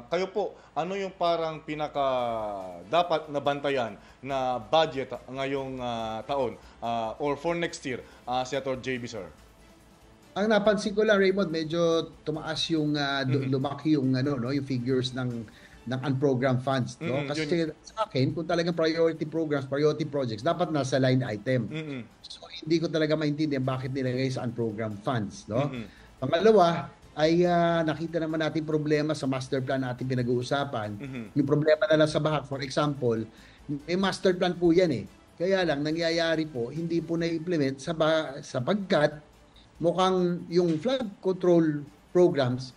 kayo po, ano yung parang pinaka dapat nabantayan na budget ngayong taon or for next year, Senator JB, sir? Ang napansin ko lang, Raymond, medyo tumaas yung lumaki yung yung figures ng unprogrammed funds, no? Kasi sa akin, kung talagang priority programs, priority projects, dapat nasa line item. So hindi ko talaga maintindihan bakit nilagay sa unprogrammed funds, no? Pangalawa ay nakita naman natin problema sa master plan natin pinag-uusapan. Yung problema na lang sa Bahag, for example, may master plan po yan eh. Kaya lang nangyayari po, hindi po na-implement sapagkat mukhang yung flood control programs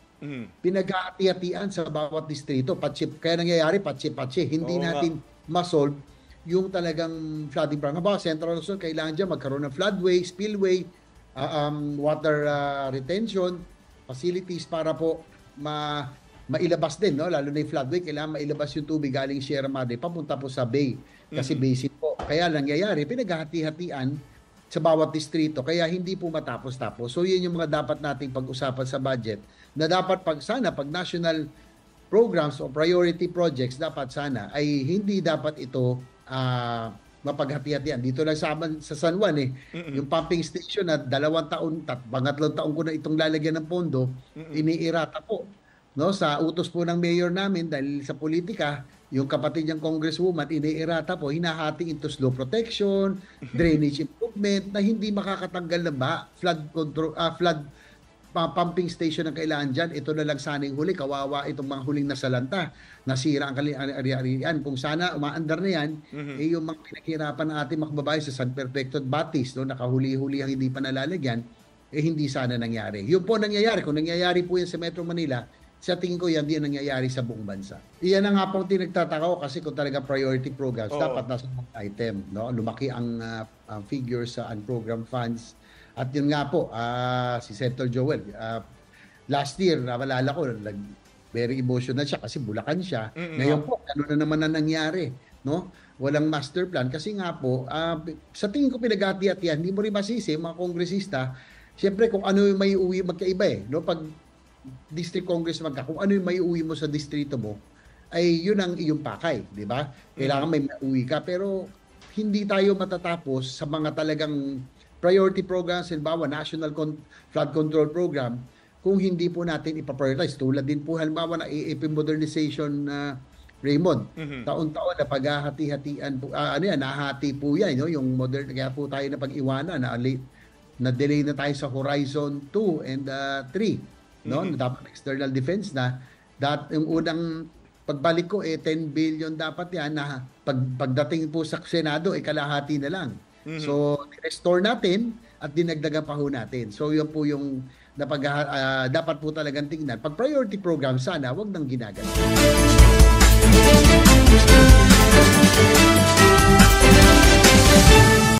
pinag-hati-hatian sa bawat distrito. Kaya nangyayari patsi-patsi. Hindi natin ma-solve yung talagang flooding program. Halimbawa, Central Luzon, kailangan dyan magkaroon ng floodway, spillway, water retention facilities para po mailabas din, no? Lalo na yung floodway, kailangan mailabas yung tubig galing Sierra Madre papunta po sa bay kasi basin po. Kaya nangyayari, pinag-hati-hatian sa bawat distrito, kaya hindi po matapos-tapos. So yun yung mga dapat nating pag-usapan sa budget, na dapat pag national programs o priority projects, dapat sana ay hindi dapat ito mapaghati-hatian. Dito lang sa San Juan yung pumping station na 2 taon, 3 taon ko na itong lalagyan ng pondo, iniirata po. No, sa utos po ng mayor namin dahil sa politika, yung kapatid niyang congresswoman, iniirata po, hinahati into slow protection, drainage improvement, na hindi makakatanggal ng flood control, flood pumping station ang kailangan dyan. Ito na lang sana yung huli, kawawa itong mga huling nasalanta, nasira ang ari-arian. Kung sana umaandar na yan, yung mga pinaghirapan na ating makababayan sa San Perfecto at Batis, no, nakahuli-huli ang hindi pa nalalagyan, hindi sana nangyari. Yun po nangyayari. Kung nangyayari po yan sa Metro Manila, sa tingin ko yan din nangyayari sa buong bansa. Iyan ang nga pong tinagtataka ko kasi kung talaga priority programs, dapat nasa item. No? Lumaki ang figures sa unprogrammed funds. At yun nga po, si Senator Joel, last year, nakalala ko, very emotional siya kasi Bulacan siya. Ngayon po, ano na naman na nangyari? No? Walang master plan. Kasi nga po, sa tingin ko pinag-hati-hatian, hindi mo rin masisi, mga kongresista, siyempre kung ano yung may uwi, magkaiba eh. No? Pag district congressman ka, kung ano yung may uwi mo sa distrito mo, ay yun ang iyong pakay, di ba? Kailangan may uwi ka, pero hindi tayo matatapos sa mga talagang priority programs, halimbawa National Flood Control Program, kung hindi po natin ipaprioritize. Tulad din po halimbawa na AP modernization, Raymond, taon-taon na paghahati-hatian po, nahati po yan, no? Yung modern, kaya po tayo na pag-iwanan, na-delay na tayo sa Horizon 2 and 3. No, dapat external defense na yung unang pagbalik ko 10 billion dapat yan na pagdating po sa Senado kalahati na lang. So restore natin at dinagdagan pa ho natin. So yun po yung dapat po talagang tingnan. Pag priority program sana wag nang ginaganap.